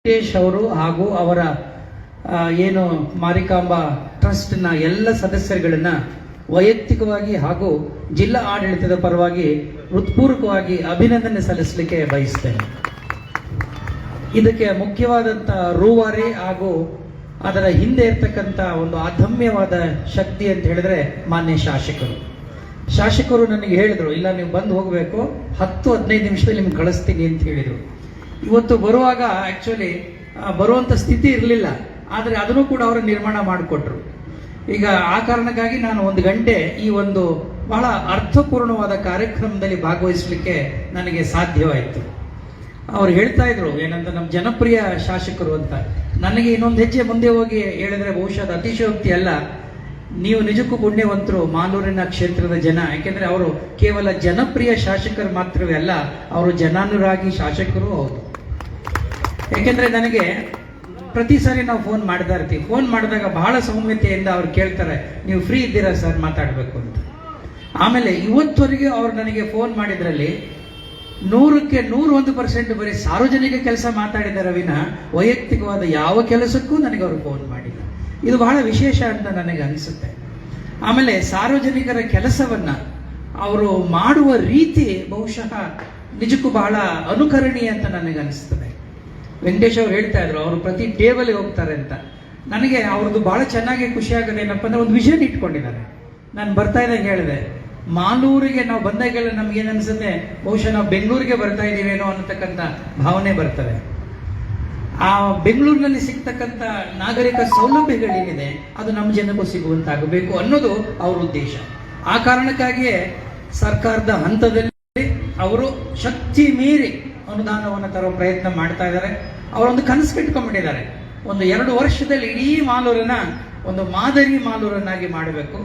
ವೆಂಕಟೇಶ್ ಅವರು ಹಾಗೂ ಅವರ ಏನು ಮಾರಿಕಾಂಬಾ ಟ್ರಸ್ಟ್ನ ಎಲ್ಲ ಸದಸ್ಯರುಗಳನ್ನ ವೈಯಕ್ತಿಕವಾಗಿ ಹಾಗೂ ಜಿಲ್ಲಾ ಆಡಳಿತದ ಪರವಾಗಿ ಹೃತ್ಪೂರ್ವಕವಾಗಿ ಅಭಿನಂದನೆ ಸಲ್ಲಿಸಲಿಕ್ಕೆ ಬಯಸ್ತೇನೆ. ಇದಕ್ಕೆ ಮುಖ್ಯವಾದಂಥ ರೂವಾರಿ ಹಾಗೂ ಅದರ ಹಿಂದೆ ಇರ್ತಕ್ಕಂಥ ಒಂದು ಅದಮ್ಯವಾದ ಶಕ್ತಿ ಅಂತ ಹೇಳಿದ್ರೆ ಮಾನ್ಯ ಶಾಸಕರು ನನಗೆ ಹೇಳಿದ್ರು, ಇಲ್ಲ ನೀವು ಬಂದು ಹೋಗಬೇಕು, 10-15 ನಿಮಿಷದಲ್ಲಿ ನಿಮ್ಗೆ ಕಳಿಸ್ತೀನಿ ಅಂತ ಹೇಳಿದರು. ಇವತ್ತು ಬರುವಾಗ ಆಕ್ಚುಲಿ ಬರುವಂಥ ಸ್ಥಿತಿ ಇರಲಿಲ್ಲ, ಆದರೆ ಅದನ್ನು ಕೂಡ ಅವರು ನಿರ್ಮಾಣ ಮಾಡಿಕೊಟ್ರು. ಈಗ ಆ ಕಾರಣಕ್ಕಾಗಿ ನಾನು 1 ಗಂಟೆ ಈ ಒಂದು ಬಹಳ ಅರ್ಥಪೂರ್ಣವಾದ ಕಾರ್ಯಕ್ರಮದಲ್ಲಿ ಭಾಗವಹಿಸಲಿಕ್ಕೆ ನನಗೆ ಸಾಧ್ಯವಾಯಿತು. ಅವ್ರು ಹೇಳ್ತಾ ಇದ್ರು ಏನಂತ, ನಮ್ಮ ಜನಪ್ರಿಯ ಶಾಸಕರು ಅಂತ. ನನಗೆ ಇನ್ನೊಂದು ಹೆಜ್ಜೆ ಮುಂದೆ ಹೋಗಿ ಹೇಳಿದ್ರೆ ಬಹುಶಃ ಅದು ಅತಿಶಯೋಕ್ತಿ ಅಲ್ಲ, ನೀವು ನಿಜಕ್ಕೂ ಪುಣ್ಯವಂತರು ಮಾಲೂರಿನ ಕ್ಷೇತ್ರದ ಜನ. ಯಾಕೆಂದ್ರೆ ಅವರು ಕೇವಲ ಜನಪ್ರಿಯ ಶಾಸಕರು ಮಾತ್ರವೇ ಅಲ್ಲ, ಅವರು ಜನಾನುರಾಗಿ ಶಾಸಕರು ಹೌದು. ಯಾಕೆಂದ್ರೆ ನನಗೆ ಪ್ರತಿ ಸಾರಿ ನಾವು ಫೋನ್ ಮಾಡ್ತಾ ಇರ್ತೀವಿ. ಫೋನ್ ಮಾಡಿದಾಗ ಬಹಳ ಸೌಮ್ಯತೆಯಿಂದ ಅವ್ರು ಕೇಳ್ತಾರೆ, ನೀವು ಫ್ರೀ ಇದ್ದೀರಾ ಸರ್ ಮಾತಾಡಬೇಕು ಅಂತ. ಆಮೇಲೆ ಇವತ್ತವರೆಗೆ ಅವ್ರು ನನಗೆ ಫೋನ್ ಮಾಡಿದ್ರಲ್ಲಿ 100ಕ್ಕೆ 101% ಬರೀ ಸಾರ್ವಜನಿಕ ಕೆಲಸ ಮಾತಾಡಿದ್ದಾರೆ ವಿನ ವೈಯಕ್ತಿಕವಾದ ಯಾವ ಕೆಲಸಕ್ಕೂ ನನಗೆ ಅವರು ಫೋನ್ ಮಾಡಿಲ್ಲ. ಇದು ಬಹಳ ವಿಶೇಷ ಅಂತ ನನಗೆ ಅನಿಸುತ್ತೆ. ಆಮೇಲೆ ಸಾರ್ವಜನಿಕರ ಕೆಲಸವನ್ನ ಅವರು ಮಾಡುವ ರೀತಿ ಬಹುಶಃ ನಿಜಕ್ಕೂ ಬಹಳ ಅನುಕರಣೀಯ ಅಂತ ನನಗೆ ಅನಿಸ್ತದೆ. ವೆಂಕಟೇಶ್ ಅವರು ಹೇಳ್ತಾ ಇದ್ರು, ಅವರು ಪ್ರತಿ ಟೇಬಲ್ಗೆ ಹೋಗ್ತಾರೆ ಅಂತ. ನನಗೆ ಅವ್ರದ್ದು ಬಹಳ ಚೆನ್ನಾಗಿ ಖುಷಿ ಆಗೋದು ಏನಪ್ಪ ಅಂದ್ರೆ, ಒಂದು ವಿಷನ್ ಇಟ್ಕೊಂಡಿದ್ದಾರೆ. ನಾನು ಬರ್ತಾ ಇದ್ದಂಗೆ ಹೇಳಿದೆ, ಮಾಲೂರಿಗೆ ನಾವು ಬಂದಾಗೆಲ್ಲ ನಮ್ಗೆ ಏನ್ ಅನ್ಸುತ್ತೆ, ಬಹುಶಃ ನಾವು ಬೆಂಗಳೂರಿಗೆ ಬರ್ತಾ ಇದೀವೇನೋ ಅನ್ನತಕ್ಕಂಥ ಭಾವನೆ ಬರ್ತದೆ. ಆ ಬೆಂಗಳೂರಿನಲ್ಲಿ ಸಿಗ್ತಕ್ಕಂಥ ನಾಗರಿಕ ಸೌಲಭ್ಯಗಳೇನಿದೆ ಅದು ನಮ್ಮ ಜನಕ್ಕೂ ಸಿಗುವಂತಾಗಬೇಕು ಅನ್ನೋದು ಅವ್ರ ಉದ್ದೇಶ. ಆ ಕಾರಣಕ್ಕಾಗಿಯೇ ಸರ್ಕಾರದ ಹಂತದಲ್ಲಿ ಅವರು ಶಕ್ತಿ ಮೀರಿ ಅನುದಾನವನ್ನು ತರುವ ಪ್ರಯತ್ನ ಮಾಡ್ತಾ ಇದ್ದಾರೆ. ಅವರೊಂದು ಕನಸು ಕಟ್ಕೊಂಡ್ಬಿಟ್ಟಿದ್ದಾರೆ, ಒಂದು 2 ವರ್ಷದಲ್ಲಿ ಇಡೀ ಮಾಲೂರನ್ನ ಒಂದು ಮಾದರಿ ಮಾಲೂರನ್ನಾಗಿ ಮಾಡಬೇಕು,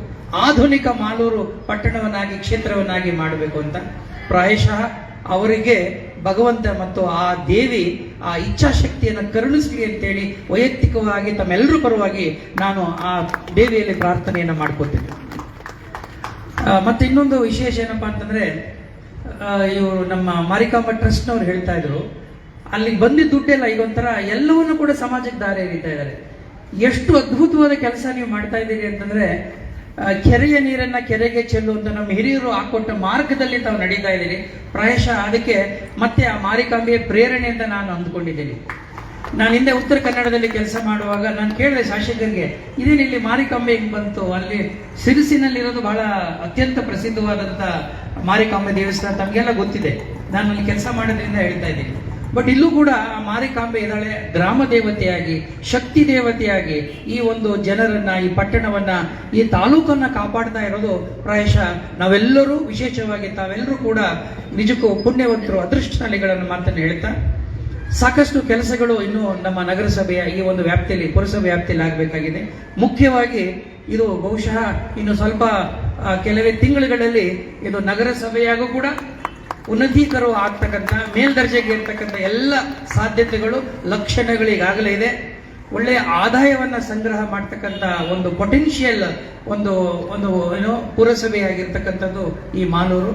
ಆಧುನಿಕ ಮಾಲೂರು ಪಟ್ಟಣವನ್ನಾಗಿ ಕ್ಷೇತ್ರವನ್ನಾಗಿ ಮಾಡಬೇಕು ಅಂತ. ಪ್ರಾಯಶಃ ಅವರಿಗೆ ಭಗವಂತ ಮತ್ತು ಆ ದೇವಿ ಆ ಇಚ್ಛಾಶಕ್ತಿಯನ್ನು ಕರುಣಿಸಲಿ ಅಂತೇಳಿ ವೈಯಕ್ತಿಕವಾಗಿ ತಮ್ಮೆಲ್ಲರ ಪರವಾಗಿ ನಾನು ಆ ದೇವಿಯಲ್ಲಿ ಪ್ರಾರ್ಥನೆಯನ್ನು ಮಾಡ್ಕೋತೀನಿ. ಮತ್ತೆ ಇನ್ನೊಂದು ವಿಶೇಷ ಏನಪ್ಪಾ ಅಂತಂದ್ರೆ, ಇವರು ನಮ್ಮ ಮಾರಿಕಾಂಬಾ ಟ್ರಸ್ಟ್ನವ್ರು ಹೇಳ್ತಾ ಇದ್ರು, ಅಲ್ಲಿಗೆ ಬಂದಿದ್ದ ದುಡ್ಡೆಲ್ಲ ಈಗ ಒಂಥರ ಎಲ್ಲವನ್ನೂ ಕೂಡ ಸಮಾಜಕ್ಕೆ ದಾರಿ ಎರಿತಾ ಇದ್ದಾರೆ. ಎಷ್ಟು ಅದ್ಭುತವಾದ ಕೆಲಸ ನೀವು ಮಾಡ್ತಾ ಇದ್ದೀರಿ ಅಂತಂದ್ರೆ, ಕೆರೆಯ ನೀರನ್ನ ಕೆರೆಗೆ ಚೆಲ್ಲುವಂತ ನಮ್ಮ ಹಿರಿಯರು ಹಾಕೊಟ್ಟ ಮಾರ್ಗದಲ್ಲಿ ತಾವು ನಡೀತಾ ಇದ್ದೀರಿ. ಪ್ರಾಯಶಃ ಅದಕ್ಕೆ ಮತ್ತೆ ಆ ಮಾರಿಕಾಂಬೆಯ ಪ್ರೇರಣೆ ಅಂತ ನಾನು ಅಂದ್ಕೊಂಡಿದ್ದೀನಿ. ನಾನು ಹಿಂದೆ ಉತ್ತರ ಕನ್ನಡದಲ್ಲಿ ಕೆಲಸ ಮಾಡುವಾಗ ನಾನು ಕೇಳಿದೆ ಶಾಸಕರಿಗೆ, ಇದೇನಿಲ್ಲಿ ಮಾರಿಕಾಂಬೆ ಹೆಂಗ್ ಬಂತು? ಅಲ್ಲಿ ಸಿರಿಸಿನಲ್ಲಿರೋದು ಬಹಳ ಅತ್ಯಂತ ಪ್ರಸಿದ್ಧವಾದಂಥ ಮಾರಿಕಾಂಬೆ ದೇವಸ್ಥಾನ ತಮಗೆಲ್ಲ ಗೊತ್ತಿದೆ, ನಾನು ಅಲ್ಲಿ ಕೆಲಸ ಮಾಡೋದ್ರಿಂದ ಹೇಳ್ತಾ ಇದ್ದೀನಿ. ಬಟ್ ಇಲ್ಲೂ ಕೂಡ ಮಾರಿಕಾಂಬೆ ಇದ್ದಾಳೆ, ಗ್ರಾಮ ದೇವತೆಯಾಗಿ, ಶಕ್ತಿ ದೇವತೆಯಾಗಿ ಈ ಒಂದು ಜನರನ್ನ, ಈ ಪಟ್ಟಣವನ್ನ, ಈ ತಾಲೂಕನ್ನ ಕಾಪಾಡ್ತಾ ಇರೋದು ಪ್ರಾಯಶಃ ನಾವೆಲ್ಲರೂ, ವಿಶೇಷವಾಗಿ ತಾವೆಲ್ಲರೂ ಕೂಡ ನಿಜಕ್ಕೂ ಪುಣ್ಯವಂತರು, ಅದೃಷ್ಟಶಾಲಿಗಳನ್ನು ಮಾತನ್ನು ಹೇಳ್ತಾ, ಸಾಕಷ್ಟು ಕೆಲಸಗಳು ಇನ್ನು ನಮ್ಮ ನಗರಸಭೆಯ ಈ ಒಂದು ವ್ಯಾಪ್ತಿಯಲ್ಲಿ, ಪುರಸಭೆ ವ್ಯಾಪ್ತಿಯಲ್ಲಿ ಆಗಬೇಕಾಗಿದೆ. ಮುಖ್ಯವಾಗಿ ಇದು ಬಹುಶಃ ಇನ್ನು ಸ್ವಲ್ಪ ಕೆಲವೇ ತಿಂಗಳುಗಳಲ್ಲಿ ಇದು ನಗರಸಭೆಯಾಗೂ ಕೂಡ ಉನ್ನತೀಕರು ಆಗ್ತಕ್ಕಂಥ, ಮೇಲ್ದರ್ಜೆಗೆ ಇರ್ತಕ್ಕಂಥ ಎಲ್ಲ ಸಾಧ್ಯತೆಗಳು, ಲಕ್ಷಣಗಳಿಗಾಗಲೇ ಇದೆ. ಒಳ್ಳೆಯ ಆದಾಯವನ್ನ ಸಂಗ್ರಹ ಮಾಡ್ತಕ್ಕಂಥ ಒಂದು ಪೊಟೆನ್ಷಿಯಲ್ ಒಂದು ಒಂದು ಏನೋ ಪುರಸಭೆಯಾಗಿರ್ತಕ್ಕಂಥದ್ದು ಈ ಮಾಲೂರು.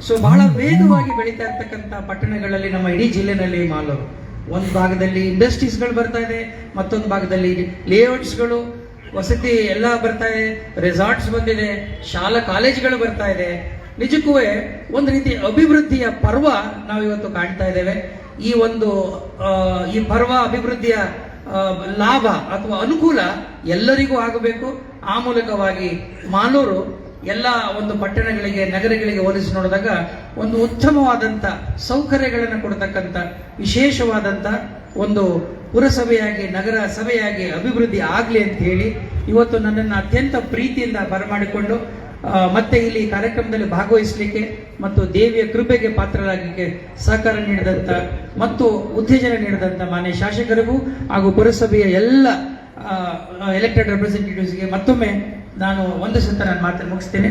ಸೊ ಬಹಳ ವೇಗವಾಗಿ ಬೆಳೀತಾ ಇರ್ತಕ್ಕಂಥ ಪಟ್ಟಣಗಳಲ್ಲಿ ನಮ್ಮ ಇಡೀ ಜಿಲ್ಲೆನಲ್ಲಿ ಮಾಲೂರು. ಒಂದು ಭಾಗದಲ್ಲಿ ಇಂಡಸ್ಟ್ರೀಸ್ಗಳು ಬರ್ತಾ ಇದೆ, ಮತ್ತೊಂದು ಭಾಗದಲ್ಲಿ ಲೇಔಟ್ಸ್ಗಳು, ವಸತಿ ಎಲ್ಲ ಬರ್ತಾ ಇದೆ, ರೆಸಾರ್ಟ್ಸ್ ಬಂದಿದೆ, ಶಾಲಾ ಕಾಲೇಜುಗಳು ಬರ್ತಾ ಇದೆ. ನಿಜಕ್ಕೂ ಒಂದು ರೀತಿ ಅಭಿವೃದ್ಧಿಯ ಪರ್ವ ನಾವಿವತ್ತು ಕಾಣ್ತಾ ಇದ್ದೇವೆ. ಈ ಪರ್ವ ಅಭಿವೃದ್ಧಿಯ ಲಾಭ ಅಥವಾ ಅನುಕೂಲ ಎಲ್ಲರಿಗೂ ಆಗಬೇಕು. ಆ ಮೂಲಕವಾಗಿ ಮಾಲೂರು ಎಲ್ಲ ಒಂದು ಪಟ್ಟಣಗಳಿಗೆ, ನಗರಗಳಿಗೆ ಹೋಲಿಸಿ ನೋಡಿದಾಗ ಒಂದು ಉತ್ತಮವಾದಂಥ ಸೌಕರ್ಯಗಳನ್ನು ಕೊಡತಕ್ಕಂಥ ವಿಶೇಷವಾದಂಥ ಒಂದು ಪುರಸಭೆಯಾಗಿ, ನಗರ ಸಭೆಯಾಗಿ ಅಭಿವೃದ್ಧಿ ಆಗಲಿ ಅಂತ ಹೇಳಿ ಇವತ್ತು ನನ್ನನ್ನು ಅತ್ಯಂತ ಪ್ರೀತಿಯಿಂದ ಬರಮಾಡಿಕೊಂಡು ಮತ್ತೆ ಇಲ್ಲಿ ಕಾರ್ಯಕ್ರಮದಲ್ಲಿ ಭಾಗವಹಿಸಲಿಕ್ಕೆ ಮತ್ತು ದೇವಿಯ ಕೃಪೆಗೆ ಪಾತ್ರರಾಗಲಿಕ್ಕೆ ಸಹಕಾರ ನೀಡಿದಂಥ ಮತ್ತು ಉತ್ತೇಜನ ನೀಡಿದಂಥ ಮಾನ್ಯ ಶಾಸಕರಿಗೂ ಹಾಗೂ ಪುರಸಭೆಯ ಎಲ್ಲ ಎಲೆಕ್ಟೆಡ್ ರೆಪ್ರೆಸೆಂಟೇಟಿವ್ಸ್ಗೆ ಮತ್ತೊಮ್ಮೆ ನಾನು ವಂದಿಸುತ್ತಾ ನಾನು ಮಾತನ್ನು ಮುಗಿಸ್ತೇನೆ.